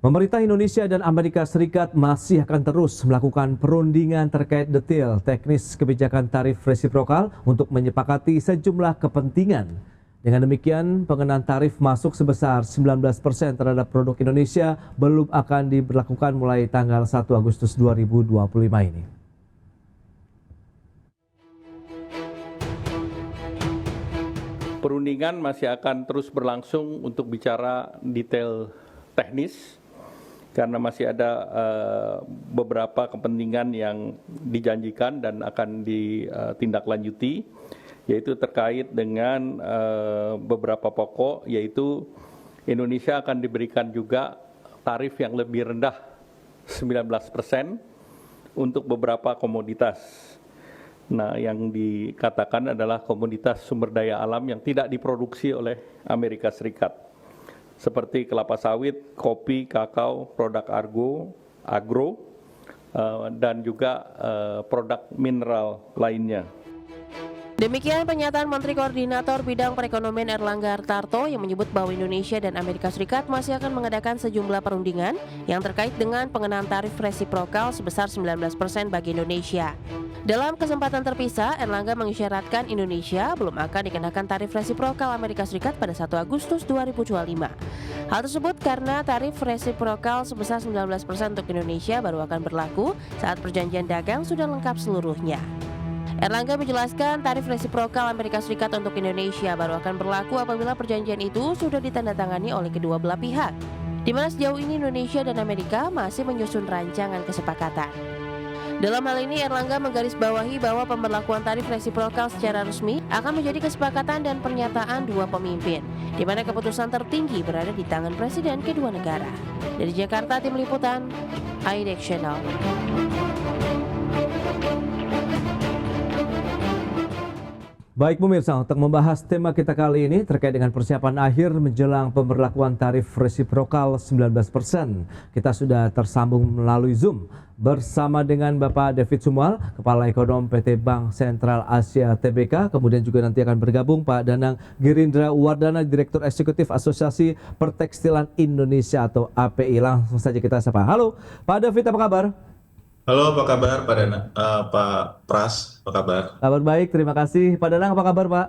Pemerintah Indonesia dan Amerika Serikat masih akan terus melakukan perundingan terkait detail teknis kebijakan tarif resiprokal untuk menyepakati sejumlah kepentingan. Dengan demikian, pengenaan tarif masuk sebesar 19% terhadap produk Indonesia belum akan diberlakukan mulai tanggal 1 Agustus 2025 ini. Perundingan masih akan terus berlangsung untuk bicara detail teknis, karena masih ada beberapa kepentingan yang dijanjikan dan akan ditindaklanjuti, yaitu terkait dengan beberapa pokok, yaitu Indonesia akan diberikan juga tarif yang lebih rendah 19% untuk beberapa komoditas. Nah, yang dikatakan adalah komoditas sumber daya alam yang tidak diproduksi oleh Amerika Serikat, seperti kelapa sawit, kopi, kakao, produk agro, dan juga produk mineral lainnya. Demikian pernyataan Menteri Koordinator Bidang Perekonomian Erlangga Hartarto yang menyebut bahwa Indonesia dan Amerika Serikat masih akan mengadakan sejumlah perundingan yang terkait dengan pengenaan tarif resiprokal sebesar 19% bagi Indonesia. Dalam kesempatan terpisah, Erlangga mengisyaratkan Indonesia belum akan dikenakan tarif resiprokal Amerika Serikat pada 1 Agustus 2025. Hal tersebut karena tarif resiprokal sebesar 19% untuk Indonesia baru akan berlaku saat perjanjian dagang sudah lengkap seluruhnya. Erlangga menjelaskan tarif resiprokal Amerika Serikat untuk Indonesia baru akan berlaku apabila perjanjian itu sudah ditandatangani oleh kedua belah pihak, di mana sejauh ini Indonesia dan Amerika masih menyusun rancangan kesepakatan. Dalam hal ini, Erlangga menggarisbawahi bahwa pemberlakuan tarif resiprokal secara resmi akan menjadi kesepakatan dan pernyataan dua pemimpin, di mana keputusan tertinggi berada di tangan presiden kedua negara. Dari Jakarta, Tim Liputan, IDX Channel. Baik pemirsa, untuk membahas tema kita kali ini terkait dengan persiapan akhir menjelang pemberlakuan tarif resiprokal 19%. Kita sudah tersambung melalui Zoom bersama dengan Bapak David Sumual, Kepala Ekonom PT Bank Sentral Asia Tbk. Kemudian juga nanti akan bergabung Pak Danang Girindra Wardana, Direktur Eksekutif Asosiasi Pertekstilan Indonesia atau API. Langsung saja kita sapa. Halo Pak David, apa kabar? Halo, apa kabar Pak Dana? Pak Pras, apa kabar? Kabar baik, terima kasih. Pak Danang, apa kabar Pak?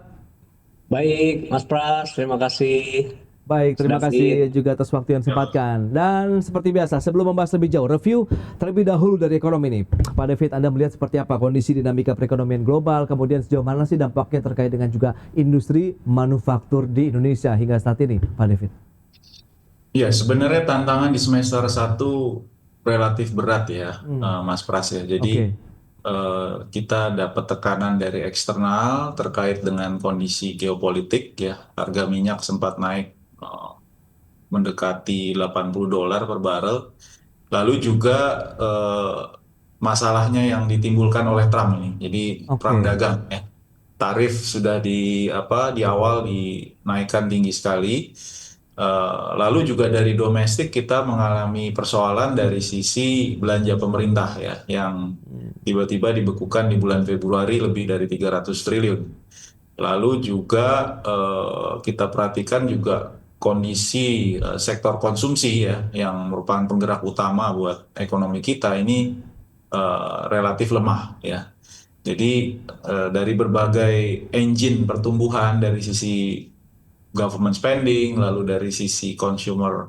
Baik, Mas Pras, terima kasih. Baik, terima Sudah kasih fit. juga atas waktu yang disempatkan. Dan seperti biasa, sebelum membahas lebih jauh, review terlebih dahulu dari ekonomi ini. Pak David, Anda melihat seperti apa kondisi dinamika perekonomian global, kemudian sejauh mana sih dampaknya terkait dengan juga industri manufaktur di Indonesia hingga saat ini, Pak David? Ya, sebenarnya tantangan di semester 1 relatif berat ya, Mas Pras ya. Jadi kita dapat tekanan dari eksternal terkait dengan kondisi geopolitik ya. Harga minyak sempat naik mendekati $80 per barel. Lalu juga masalahnya yang ditimbulkan oleh Trump ini. Jadi perang dagang ya. Tarif sudah di awal dinaikkan tinggi sekali. Lalu juga dari domestik kita mengalami persoalan dari sisi belanja pemerintah ya, yang tiba-tiba dibekukan di bulan Februari lebih dari 300 triliun. Lalu juga kita perhatikan juga kondisi sektor konsumsi ya, yang merupakan penggerak utama buat ekonomi kita ini relatif lemah ya. Jadi dari berbagai engine pertumbuhan dari sisi government spending, lalu dari sisi consumer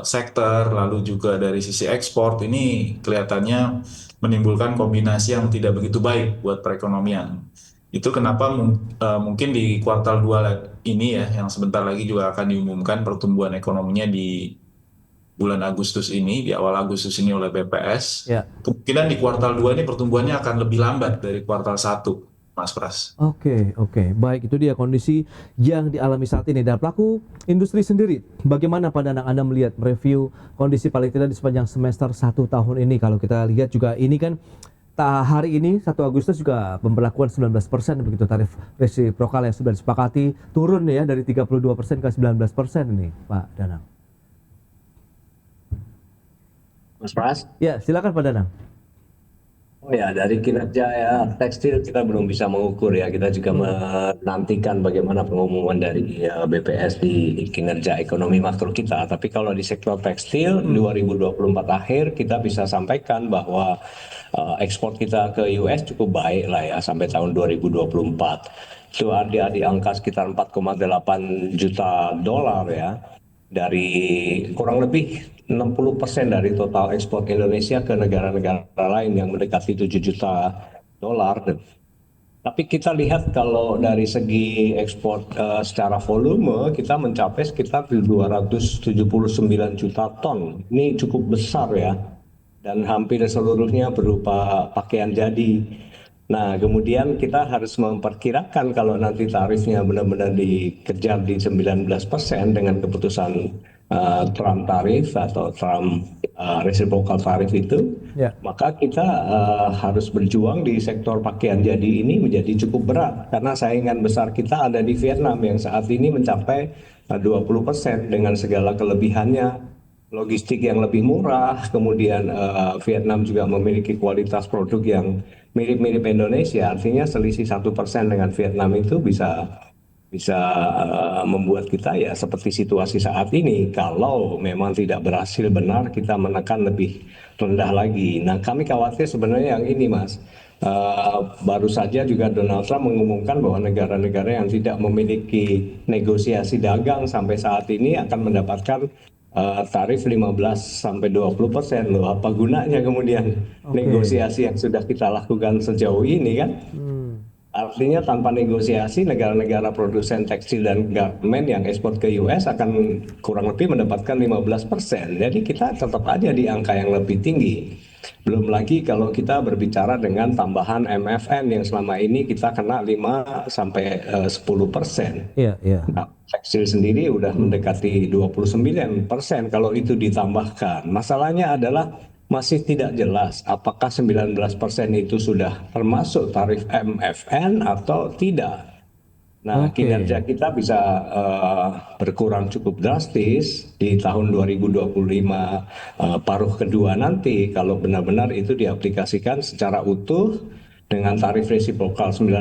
sector, lalu juga dari sisi ekspor, ini kelihatannya menimbulkan kombinasi yang tidak begitu baik buat perekonomian. Itu kenapa mungkin di kuartal 2 ini ya, yang sebentar lagi juga akan diumumkan pertumbuhan ekonominya di bulan Agustus ini, di awal Agustus ini oleh BPS. Kemungkinan di kuartal 2 ini pertumbuhannya akan lebih lambat dari kuartal 1. Mas Pras. Oke. Baik, itu dia kondisi yang dialami saat ini. Dan pelaku industri sendiri, bagaimana Pak Danang Anda melihat mereview kondisi paling tidak di sepanjang semester 1 tahun ini? Kalau kita lihat juga ini kan hari ini 1 Agustus juga pemberlakuan 19% begitu tarif resiprokal yang sudah disepakati turun ya dari 32% ke 19% ini, Pak Danang. Mas Pras? Ya, silakan Pak Danang. Oh ya, dari kinerja ya tekstil kita belum bisa mengukur ya. Kita juga menantikan bagaimana pengumuman dari BPS di kinerja ekonomi makro kita. Tapi kalau di sektor tekstil 2024 akhir kita bisa sampaikan bahwa ekspor kita ke US cukup baik lah ya sampai tahun 2024. Itu ada di angka sekitar 4,8 juta dolar ya, dari kurang lebih 60% dari total ekspor Indonesia ke negara-negara lain yang mendekati 7 juta dolar. Tapi kita lihat kalau dari segi ekspor secara volume kita mencapai sekitar 279 juta ton. Ini cukup besar ya, dan hampir seluruhnya berupa pakaian jadi. Nah, kemudian kita harus memperkirakan kalau nanti tarifnya benar-benar dikejar di 19% dengan keputusan Trump tarif atau Trump reciprocal tarif itu, Ya. maka kita harus berjuang di sektor pakaian jadi ini menjadi cukup berat karena saingan besar kita ada di Vietnam yang saat ini mencapai 20% dengan segala kelebihannya, logistik yang lebih murah, kemudian Vietnam juga memiliki kualitas produk yang mirip-mirip Indonesia, artinya selisih 1% dengan Vietnam itu bisa bisa membuat kita ya seperti situasi saat ini kalau memang tidak berhasil benar kita menekan lebih rendah lagi. Nah, kami khawatir sebenarnya yang ini, Mas. Baru saja juga Donald Trump mengumumkan bahwa negara-negara yang tidak memiliki negosiasi dagang sampai saat ini akan mendapatkan tarif 15-20%. Loh, apa gunanya kemudian negosiasi yang sudah kita lakukan sejauh ini kan? Artinya tanpa negosiasi negara-negara produsen tekstil dan garmen yang ekspor ke US akan kurang lebih mendapatkan 15%. Jadi kita tetap ada di angka yang lebih tinggi. Belum lagi kalau kita berbicara dengan tambahan MFN yang selama ini kita kena 5-10%. Iya, iya. Nah, tekstil sendiri udah mendekati 29%. Kalau itu ditambahkan, masalahnya adalah masih tidak jelas apakah 19% itu sudah termasuk tarif MFN atau tidak. Nah, Oke. kinerja kita bisa berkurang cukup drastis di tahun 2025 paruh kedua nanti kalau benar-benar itu diaplikasikan secara utuh dengan tarif resiprokal 19%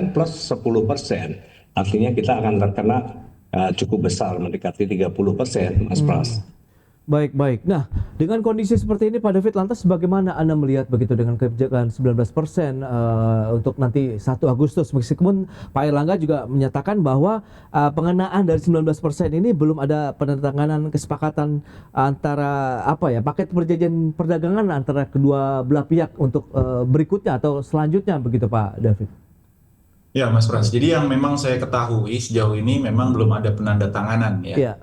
plus 10%. Artinya kita akan terkena cukup besar mendekati 30%, Mas Pras. Baik, baik. Nah, dengan kondisi seperti ini Pak David, lantas bagaimana Anda melihat begitu dengan kebijakan 19% untuk nanti 1 Agustus? Meskipun Pak Erlangga juga menyatakan bahwa pengenaan dari 19% ini belum ada penandatanganan kesepakatan antara paket perjanjian perdagangan antara kedua belah pihak untuk berikutnya atau selanjutnya begitu Pak David. Ya, Mas Pras. Jadi yang memang saya ketahui sejauh ini memang belum ada penandatanganan ya. Iya.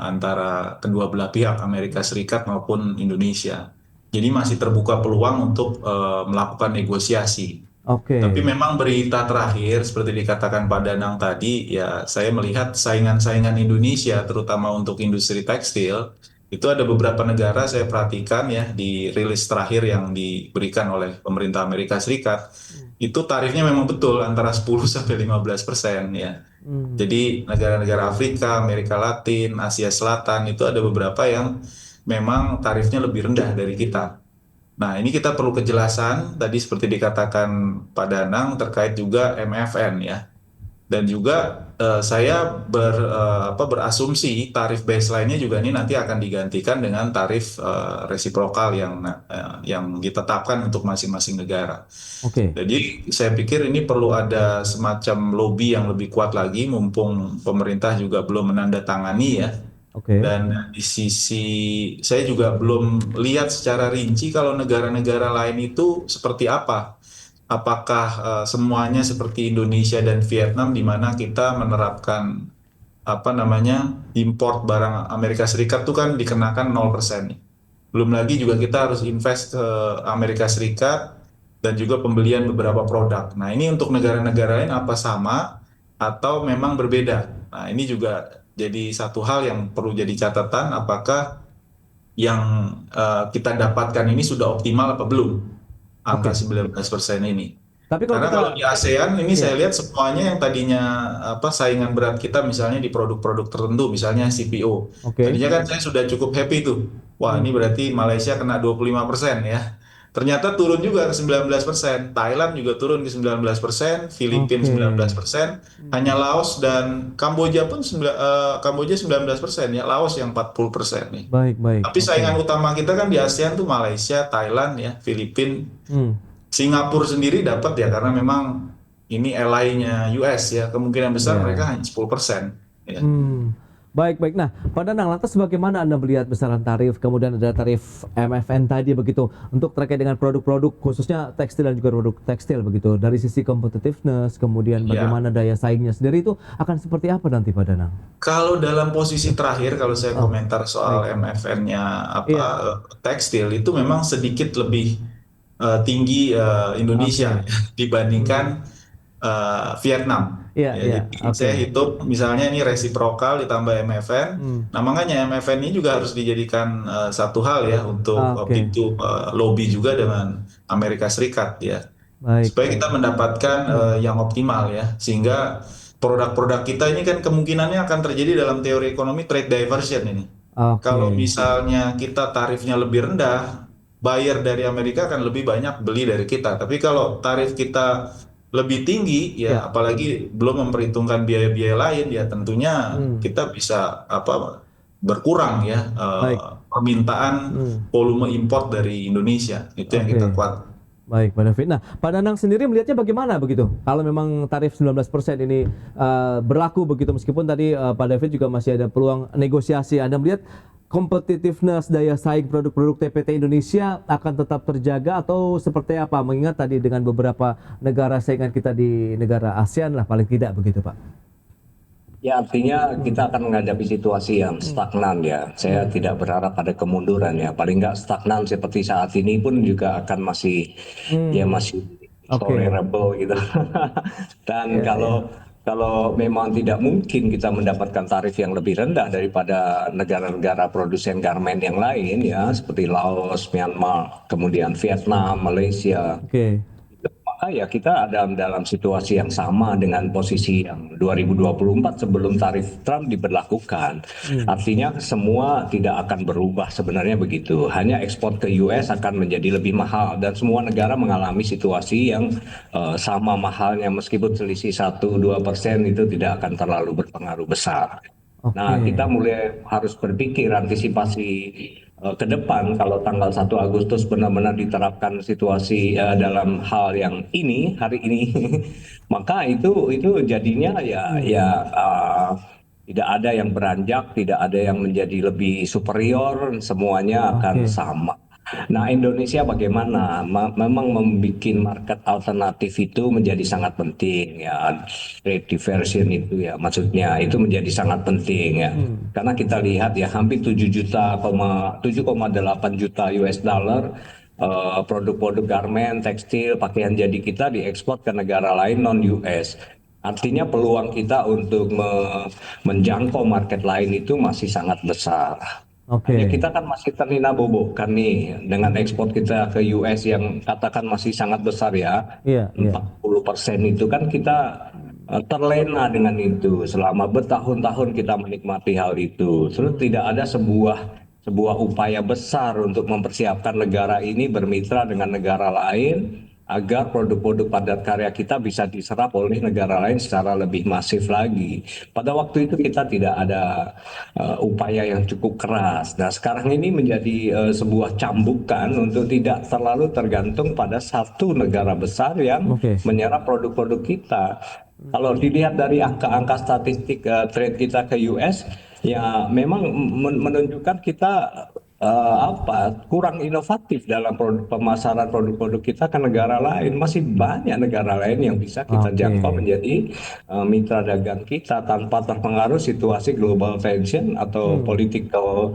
Antara kedua belah pihak Amerika Serikat maupun Indonesia. Jadi masih terbuka peluang untuk melakukan negosiasi. Oke. Tapi memang berita terakhir seperti dikatakan Pak Danang tadi, ya saya melihat saingan-saingan Indonesia terutama untuk industri tekstil itu ada beberapa negara saya perhatikan ya di rilis terakhir yang diberikan oleh pemerintah Amerika Serikat itu tarifnya memang betul antara 10-15% ya. Jadi negara-negara Afrika, Amerika Latin, Asia Selatan itu ada beberapa yang memang tarifnya lebih rendah dari kita. Nah, ini kita perlu kejelasan tadi seperti dikatakan Pak Danang terkait juga MFN ya. Dan juga saya berasumsi tarif baseline-nya juga ini nanti akan digantikan dengan tarif resiprokal yang ditetapkan untuk masing-masing negara. Oke. Jadi saya pikir ini perlu ada semacam lobby yang lebih kuat lagi, mumpung pemerintah juga belum menandatangani ya. Oke. Dan di sisi saya juga belum lihat secara rinci kalau negara-negara lain itu seperti apa. Apakah semuanya seperti Indonesia dan Vietnam di mana kita menerapkan import barang Amerika Serikat itu kan dikenakan 0%. Belum lagi juga kita harus invest ke Amerika Serikat dan juga pembelian beberapa produk. Nah, ini untuk negara-negara lain apa sama atau memang berbeda? Nah, ini juga jadi satu hal yang perlu jadi catatan, apakah yang kita dapatkan ini sudah optimal apa belum? Angka 19% ini. Tapi Karena kalau di ASEAN ini saya lihat semuanya yang tadinya saingan berat kita misalnya di produk-produk tertentu, misalnya CPO. Oke. Tadinya kan saya sudah cukup happy tuh. Wah, ini berarti Malaysia kena 25% ya. ternyata turun juga ke 19%. Thailand juga turun ke 19%, Filipina Oke. 19%, hanya Laos dan Kamboja pun Kamboja 19%, ya Laos yang 40% nih. Baik, baik. Tapi Oke. saingan utama kita kan di ASEAN tuh Malaysia, Thailand ya, Filipina, Hmm. Singapura sendiri dapat ya karena memang ini ally-nya US ya, kemungkinan besar Ya. mereka hanya 10%. Ya. Baik, baik. Nah, Pak Danang, lantas bagaimana Anda melihat besaran tarif, kemudian ada tarif MFN tadi begitu, untuk terkait dengan produk-produk khususnya tekstil dan juga produk tekstil begitu, dari sisi competitiveness, kemudian Ya. bagaimana daya saingnya sendiri itu akan seperti apa nanti Pak Danang? Kalau dalam posisi terakhir, kalau saya Oh, komentar soal baik. MFN-nya Iya, tekstil itu memang sedikit lebih tinggi Indonesia oke. dibandingkan Vietnam. Iya, Ya, iya, jadi oke. saya hitung misalnya ini resiprokal ditambah MFN. Hmm, Nah, makanya MFN ini juga harus dijadikan satu hal ya untuk oke. pintu lobby juga dengan Amerika Serikat ya. Baik, Supaya baik. kita mendapatkan yang optimal ya, sehingga produk-produk kita ini kan kemungkinannya akan terjadi dalam teori ekonomi trade diversion ini. Kalau Oke. misalnya kita tarifnya lebih rendah, buyer dari Amerika akan lebih banyak beli dari kita. Tapi kalau tarif kita lebih tinggi, Ya. ya apalagi belum memperhitungkan biaya-biaya lain, ya tentunya Hmm, kita bisa berkurang ya baik. permintaan Hmm, volume import dari Indonesia. Itu yang kita oke. kuat. Baik, Pak David. Nah, Pak Danang sendiri melihatnya bagaimana begitu? Kalau memang tarif 19% ini berlaku begitu, meskipun tadi Pak David juga masih ada peluang negosiasi. Anda melihat competitiveness daya saing produk-produk TPT Indonesia akan tetap terjaga atau seperti apa? Mengingat tadi dengan beberapa negara saingan kita di negara ASEAN lah paling tidak begitu, Pak. Ya, artinya Hmm, kita akan menghadapi situasi yang stagnan ya. Saya hmm, tidak berharap ada kemunduran ya. Paling nggak stagnan seperti saat ini pun juga akan hmm. masih Oke. tolerable gitu. Dan Ya, ya. kalau memang tidak mungkin kita mendapatkan tarif yang lebih rendah daripada negara-negara produsen garmen yang lain ya, seperti Laos, Myanmar, kemudian Vietnam, Malaysia, Oke. maka ya kita ada dalam situasi yang sama dengan posisi yang 2024 sebelum tarif Trump diberlakukan. Hmm. Artinya semua tidak akan berubah sebenarnya begitu. Hanya ekspor ke US akan menjadi lebih mahal dan semua negara mengalami situasi yang sama mahalnya meskipun selisih 1-2% itu tidak akan terlalu berpengaruh besar. Nah, Oke. kita mulai harus berpikir antisipasi ke depan kalau tanggal 1 Agustus benar-benar diterapkan situasi dalam hal yang ini hari ini, maka itu jadinya Hmm. tidak ada yang beranjak, tidak ada yang menjadi lebih superior, semuanya akan Oke. sama. Nah, Indonesia bagaimana? Memang membuat market alternatif itu menjadi sangat penting ya. Trade diversion itu ya, maksudnya itu menjadi sangat penting ya. Hmm. Karena kita lihat ya hampir 7,8 juta US dollar produk-produk garmen, tekstil, pakaian jadi kita diekspor ke negara lain non US. Artinya peluang kita untuk menjangkau market lain itu masih sangat besar. Hanya Oke. kita kan masih terhina bobokkan nih dengan ekspor kita ke US yang katakan masih sangat besar ya, Iya, iya. 40% itu kan kita terlena dengan itu selama bertahun-tahun kita menikmati hal itu. Terus Hmm. tidak ada sebuah upaya besar untuk mempersiapkan negara ini bermitra dengan negara lain agar produk-produk padat karya kita bisa diserap oleh negara lain secara lebih masif lagi. Pada waktu itu kita tidak ada upaya yang cukup keras. Nah, sekarang ini menjadi sebuah cambukan untuk tidak terlalu tergantung pada satu negara besar yang Oke. menyerap produk-produk kita. Kalau dilihat dari angka-angka statistik trade kita ke US, ya memang menunjukkan kita kurang inovatif dalam pemasaran produk-produk kita ke negara lain. Masih banyak negara lain yang bisa kita Oke. jangkau menjadi mitra dagang kita tanpa terpengaruh situasi global tension atau Hmm. political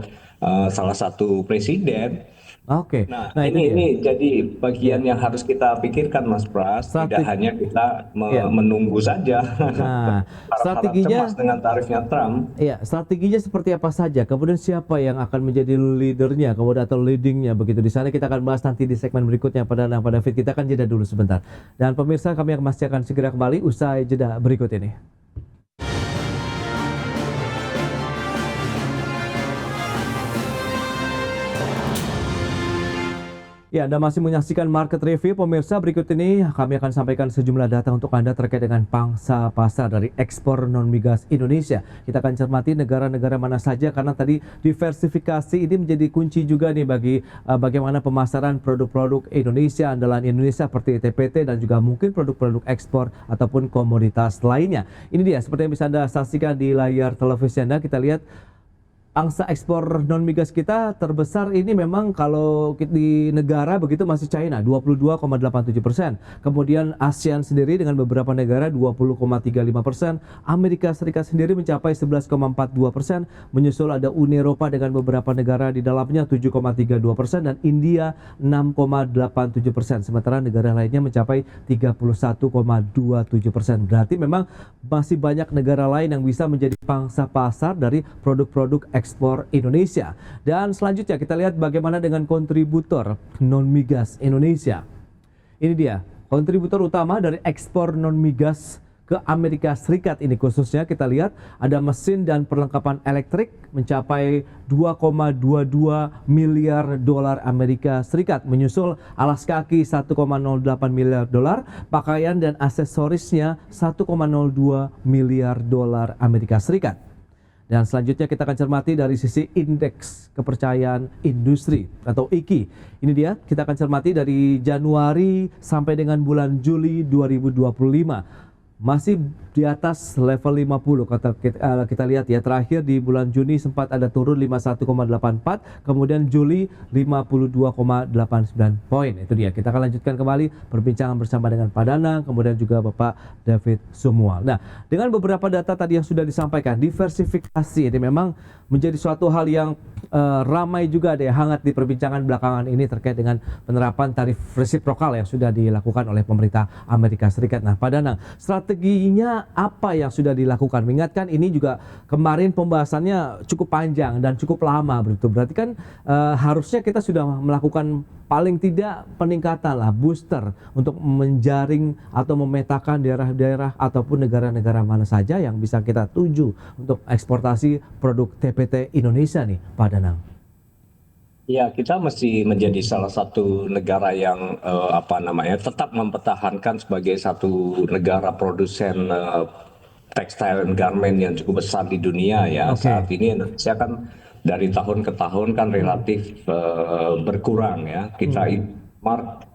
salah satu presiden. Oke. Nah, Nah, itu dia. ini jadi bagian Ya. yang harus kita pikirkan, Mas Pras. Tidak Strategi. hanya kita Ya. menunggu saja, Nah, harap-harap cemas strateginya dengan tarifnya Trump. ya, strateginya seperti apa saja? Kemudian siapa yang akan menjadi leadernya, kemudian atau leadingnya begitu. Di sana kita akan bahas nanti di segmen berikutnya pada David. Kita akan jeda dulu sebentar. Dan pemirsa, kami masih akan segera kembali usai jeda berikut ini. Ya, Anda masih menyaksikan Market Review. Pemirsa, berikut ini kami akan sampaikan sejumlah data untuk Anda terkait dengan pangsa pasar dari ekspor non-migas Indonesia. Kita akan cermati negara-negara mana saja karena tadi diversifikasi ini menjadi kunci juga nih bagi bagaimana pemasaran produk-produk Indonesia, andalan Indonesia seperti TPT dan juga mungkin produk-produk ekspor ataupun komoditas lainnya. Ini dia seperti yang bisa Anda saksikan di layar televisi Anda. Kita lihat angsa ekspor non-migas kita terbesar ini memang kalau di negara begitu masih China 22,87%. Kemudian ASEAN sendiri dengan beberapa negara 20,35%. Amerika Serikat sendiri mencapai 11,42%. Menyusul ada Uni Eropa dengan beberapa negara di dalamnya 7,32% dan India 6,87%. Sementara negara lainnya mencapai 31,27%. Berarti memang masih banyak negara lain yang bisa menjadi pangsa pasar dari produk-produk ekspor Indonesia. Dan selanjutnya kita lihat bagaimana dengan kontributor non-migas Indonesia. Ini dia, kontributor utama dari ekspor non-migas ke Amerika Serikat ini khususnya kita lihat ada mesin dan perlengkapan elektrik mencapai 2,22 miliar dolar Amerika Serikat, menyusul alas kaki 1,08 miliar dolar, pakaian dan aksesorisnya 1,02 miliar dolar Amerika Serikat. Dan selanjutnya kita akan cermati dari sisi indeks kepercayaan industri atau IKI. Ini dia, kita akan cermati dari Januari sampai dengan bulan Juli 2025. Masih di atas level 50 kita lihat ya, terakhir di bulan Juni sempat ada turun 51,84, kemudian Juli 52,89 poin. Itu dia, kita akan lanjutkan kembali perbincangan bersama dengan Pak Danang, kemudian juga Bapak David Sumual. Nah, dengan beberapa data tadi yang sudah disampaikan, diversifikasi ini memang menjadi suatu hal yang ramai juga ada hangat di perbincangan belakangan ini terkait dengan penerapan tarif resiprokal yang sudah dilakukan oleh pemerintah Amerika Serikat. Nah, Pak Danang, strateginya apa yang sudah dilakukan? Mengingatkan ini juga kemarin pembahasannya cukup panjang dan cukup lama begitu. Berarti kan harusnya kita sudah melakukan paling tidak peningkatan lah, booster untuk menjaring atau memetakan daerah-daerah ataupun negara-negara mana saja yang bisa kita tuju untuk eksportasi produk TPT Indonesia nih, Pak Danang. Ya, kita mesti menjadi salah satu negara yang tetap mempertahankan sebagai satu negara produsen tekstil dan garment yang cukup besar di dunia ya. Oke. Saat ini Indonesia kan dari tahun ke tahun kan relatif berkurang ya.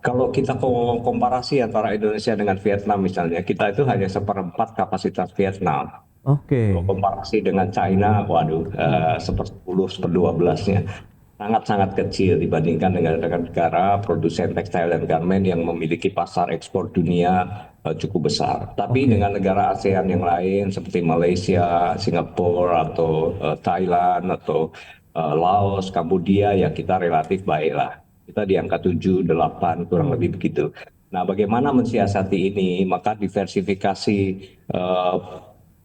Kalau kita komparasi antara Indonesia dengan Vietnam misalnya, kita itu hanya 1/4 kapasitas Vietnam. Oke. Kalau komparasi dengan China, waduh, 1/10, 1/12-nya. Sangat-sangat kecil dibandingkan dengan negara produsen tekstil dan garment yang memiliki pasar ekspor dunia cukup besar. Tapi dengan negara ASEAN yang lain seperti Malaysia, Singapura, atau Thailand, atau Laos, Kambodia, ya kita relatif baik lah. Kita di angka 7, 8, kurang lebih begitu. Nah, bagaimana mensiasati ini? Maka diversifikasi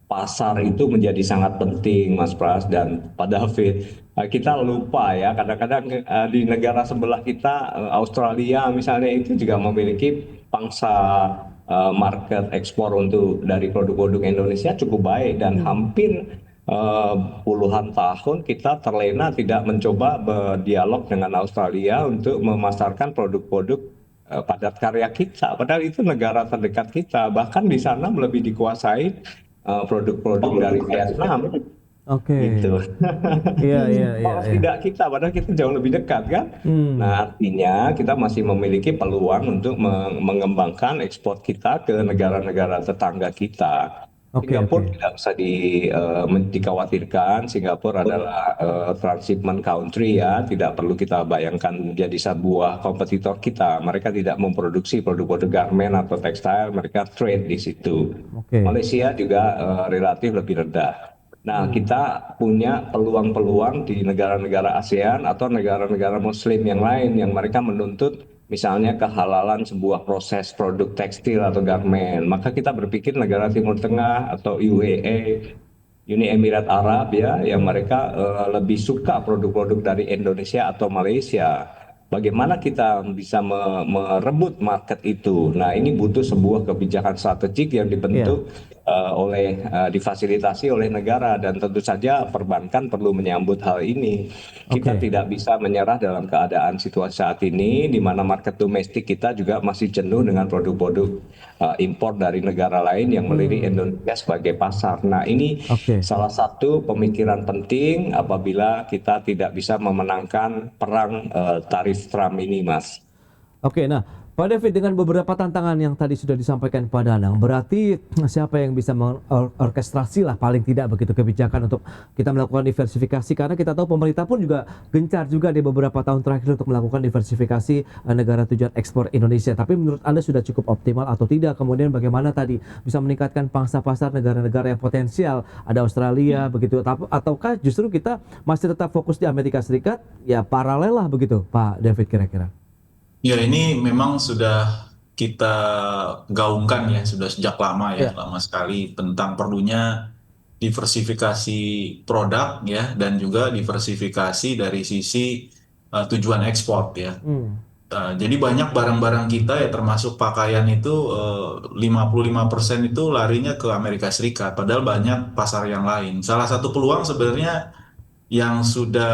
pasar itu menjadi sangat penting, Mas Pras dan Pak David. Kita lupa ya, kadang-kadang di negara sebelah kita, Australia misalnya, itu juga memiliki pangsa market ekspor untuk dari produk-produk Indonesia cukup baik, dan hampir puluhan tahun kita terlena tidak mencoba berdialog dengan Australia untuk memasarkan produk-produk padat karya kita, padahal itu negara terdekat kita. Bahkan di sana lebih dikuasai produk-produk dari Vietnam. Oke. Gitu. Iya. Tidak kita, padahal kita jauh lebih dekat kan. Nah, artinya kita masih memiliki peluang untuk mengembangkan ekspor kita ke negara-negara tetangga kita. Singapura tidak usah dikhawatirkan. Singapura adalah transshipment country ya, tidak perlu kita bayangkan menjadi sebuah kompetitor kita. Mereka tidak memproduksi produk-produk garment atau tekstil, mereka trade di situ. Malaysia juga relatif lebih rendah. Nah, kita punya peluang-peluang di negara-negara ASEAN atau negara-negara Muslim yang lain yang mereka menuntut misalnya kehalalan sebuah proses produk tekstil atau garment. Maka kita berpikir negara Timur Tengah atau UAE, Uni Emirat Arab ya, yang mereka lebih suka produk-produk dari Indonesia atau Malaysia. Bagaimana kita bisa merebut market itu? Nah, ini butuh sebuah kebijakan strategik yang dibentuk difasilitasi oleh negara, dan tentu saja perbankan perlu menyambut hal ini. Kita Oke. tidak bisa menyerah dalam keadaan situasi saat ini di mana market domestik kita juga masih jenuh dengan produk-produk impor dari negara lain yang melirik Indonesia sebagai pasar. Nah, ini Oke. salah satu pemikiran penting apabila kita tidak bisa memenangkan perang tarif Trump ini, Mas. Oke, nah Pak David, dengan beberapa tantangan yang tadi sudah disampaikan Pak Danang, berarti siapa yang bisa mengorkestrasi lah paling tidak begitu kebijakan untuk kita melakukan diversifikasi, karena kita tahu pemerintah pun juga gencar juga di beberapa tahun terakhir untuk melakukan diversifikasi negara tujuan ekspor Indonesia. Tapi menurut Anda sudah cukup optimal atau tidak? Kemudian bagaimana tadi bisa meningkatkan pangsa pasar negara-negara yang potensial, ada Australia begitu, ataukah justru kita masih tetap fokus di Amerika Serikat, ya paralel lah begitu Pak David kira-kira? Ya, ini memang sudah kita gaungkan ya, sudah sejak lama ya, Ya. lama sekali tentang perlunya diversifikasi produk ya, dan juga diversifikasi dari sisi tujuan ekspor ya. Jadi banyak barang-barang kita ya, termasuk pakaian itu 55% itu larinya ke Amerika Serikat, padahal banyak pasar yang lain. Salah satu peluang sebenarnya yang sudah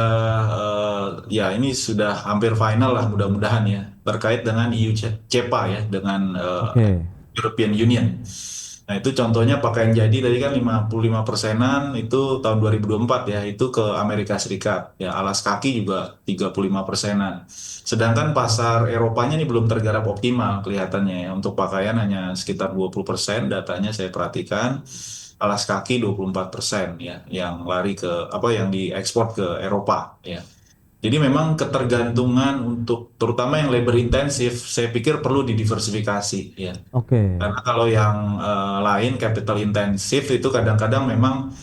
ya ini sudah hampir final lah mudah-mudahan ya, terkait dengan EU CEPA ya, dengan Oke. European Union. Nah, itu contohnya pakaian jadi tadi kan 55%-an itu tahun 2024 ya, itu ke Amerika Serikat. Ya, alas kaki juga 35%-an. Sedangkan pasar Eropanya ini belum tergarap optimal kelihatannya ya. Untuk pakaian hanya sekitar 20% datanya saya perhatikan. Alas kaki 24% ya, yang lari ke yang diekspor ke Eropa ya. Jadi memang ketergantungan untuk terutama yang labor intensif saya pikir perlu didiversifikasi ya. Oke. Karena kalau yang lain capital intensif itu kadang-kadang memang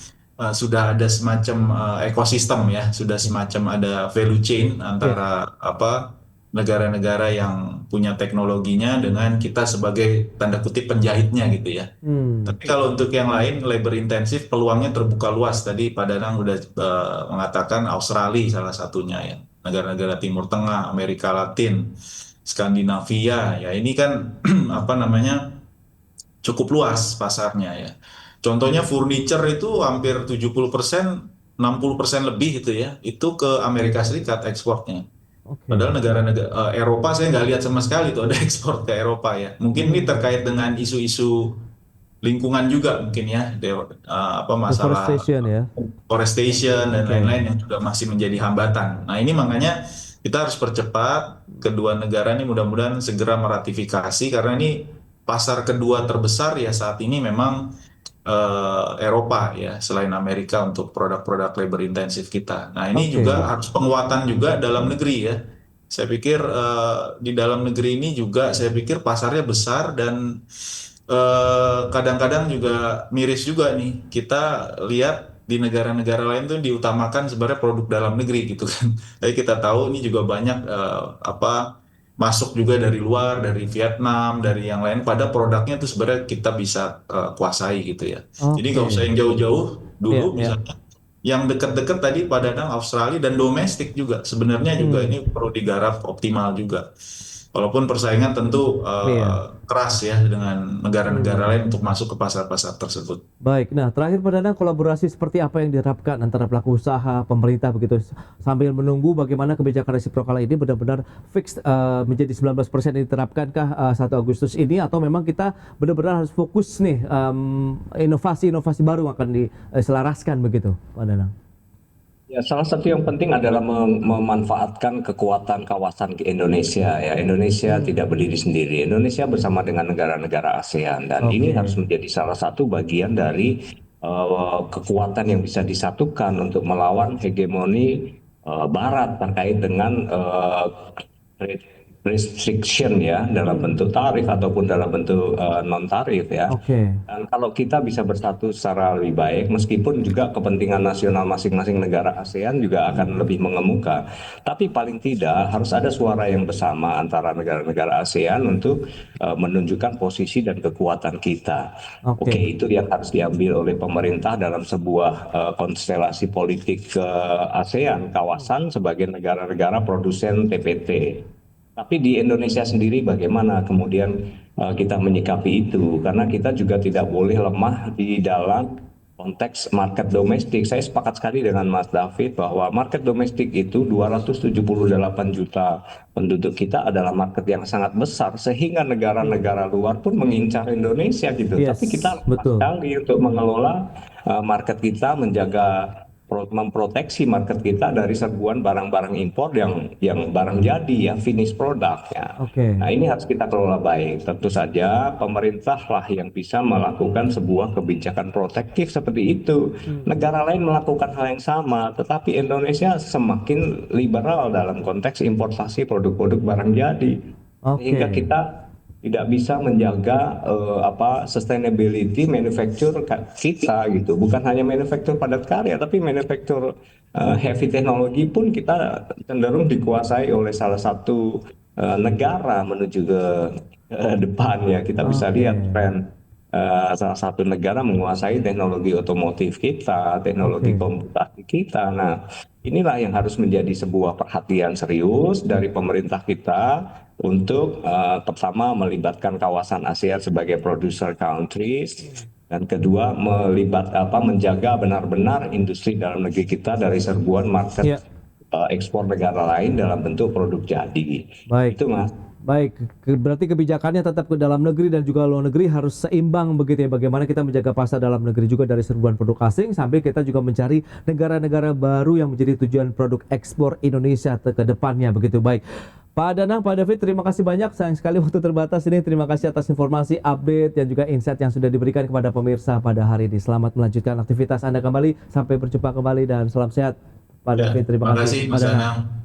sudah ada semacam ekosistem ya, sudah semacam ada value chain antara negara-negara yang punya teknologinya dengan kita sebagai tanda kutip penjahitnya gitu ya. Tapi kalau untuk yang lain labor intensif peluangnya terbuka luas. Tadi Pak Danang udah mengatakan Australia salah satunya ya, negara-negara Timur Tengah, Amerika Latin, Skandinavia ya, ini kan cukup luas pasarnya ya. Contohnya furniture itu hampir 70%, 60% lebih gitu ya, itu ke Amerika Serikat ekspornya. Oke. Padahal negara-negara Eropa saya nggak lihat sama sekali tuh ada ekspor ke Eropa ya. Mungkin ini terkait dengan isu-isu lingkungan juga mungkin ya, masalah Deforestation ya. forestation dan Oke. lain-lain yang juga masih menjadi hambatan. Nah, ini makanya kita harus percepat kedua negara ini, mudah-mudahan segera meratifikasi, karena ini pasar kedua terbesar ya saat ini memang Eropa ya, selain Amerika untuk produk-produk labor intensif kita. Nah, ini Oke. juga harus penguatan juga dalam negeri ya. Saya pikir di dalam negeri ini juga saya pikir pasarnya besar, dan kadang-kadang juga miris juga nih kita lihat di negara-negara lain tuh diutamakan sebenarnya produk dalam negeri gitu kan. Tapi kita tahu ini juga banyak masuk juga dari luar, dari Vietnam, dari yang lain, pada produknya tuh sebenarnya kita bisa kuasai gitu ya. Jadi nggak usah yang jauh-jauh dulu, misalnya yang dekat-dekat tadi Pak Danang, Australia dan domestik juga sebenarnya juga ini perlu digarap optimal juga. Walaupun persaingan tentu keras ya dengan negara-negara lain untuk masuk ke pasar-pasar tersebut. Baik, nah terakhir Pak Danang, kolaborasi seperti apa yang diterapkan antara pelaku usaha, pemerintah begitu, sambil menunggu bagaimana kebijakan resiprokal ini benar-benar fix menjadi 19% yang diterapkankah 1 Agustus ini, atau memang kita benar-benar harus fokus nih inovasi-inovasi baru akan diselaraskan begitu Pak Danang? Ya, salah satu yang penting adalah memanfaatkan kekuatan kawasan Indonesia. Ya, Indonesia tidak berdiri sendiri. Indonesia bersama dengan negara-negara ASEAN, dan ini harus menjadi salah satu bagian dari kekuatan yang bisa disatukan untuk melawan hegemoni Barat terkait dengan restriction ya, dalam bentuk tarif ataupun dalam bentuk non tarif ya. Dan kalau kita bisa bersatu secara lebih baik, meskipun juga kepentingan nasional masing-masing negara ASEAN juga akan lebih mengemuka, tapi paling tidak harus ada suara yang bersama antara negara-negara ASEAN untuk menunjukkan posisi dan kekuatan kita. Oke, itu yang harus diambil oleh pemerintah dalam sebuah konstelasi politik ASEAN kawasan sebagai negara-negara produsen TPT. Tapi di Indonesia sendiri bagaimana kemudian kita menyikapi itu? Karena kita juga tidak boleh lemah di dalam konteks market domestik. Saya sepakat sekali dengan Mas David bahwa market domestik itu 278 juta penduduk kita adalah market yang sangat besar sehingga negara-negara luar pun mengincar Indonesia gitu. Yes, Tapi kita lemah betul. sekali untuk mengelola market kita, menjaga memproteksi market kita dari serbuan barang-barang impor yang barang jadi ya, finish product ya. Oke. Nah, ini harus kita kelola baik. Tentu saja pemerintahlah yang bisa melakukan sebuah kebijakan protektif seperti itu. Negara lain melakukan hal yang sama, tetapi Indonesia semakin liberal dalam konteks importasi produk-produk barang jadi. Sehingga Oke. kita tidak bisa menjaga sustainability manufacture kita gitu. Bukan hanya manufacture padat karya, tapi manufacture heavy teknologi pun kita cenderung dikuasai oleh salah satu negara menuju ke depan ya. Kita bisa Oke. lihat tren salah satu negara menguasai teknologi otomotif kita, teknologi Oke. komputasi kita. Nah, inilah yang harus menjadi sebuah perhatian serius dari pemerintah kita untuk pertama melibatkan kawasan ASEAN sebagai producer countries, dan kedua menjaga benar-benar industri dalam negeri kita dari serbuan market Ya. ekspor negara lain dalam bentuk produk jadi. Baik. Itu Mas. Baik, berarti kebijakannya tetap ke dalam negeri dan juga luar negeri harus seimbang begitu ya. Bagaimana kita menjaga pasar dalam negeri juga dari serbuan produk asing sambil kita juga mencari negara-negara baru yang menjadi tujuan produk ekspor Indonesia ke depannya begitu. Baik. Pak Danang, Pak David, terima kasih banyak. Sayang sekali waktu terbatas ini. Terima kasih atas informasi, update, dan juga insight yang sudah diberikan kepada pemirsa pada hari ini. Selamat melanjutkan aktivitas Anda kembali. Sampai berjumpa kembali dan salam sehat. Pak David, terima kasih. Terima kasih Mas Pak Danang. Anang.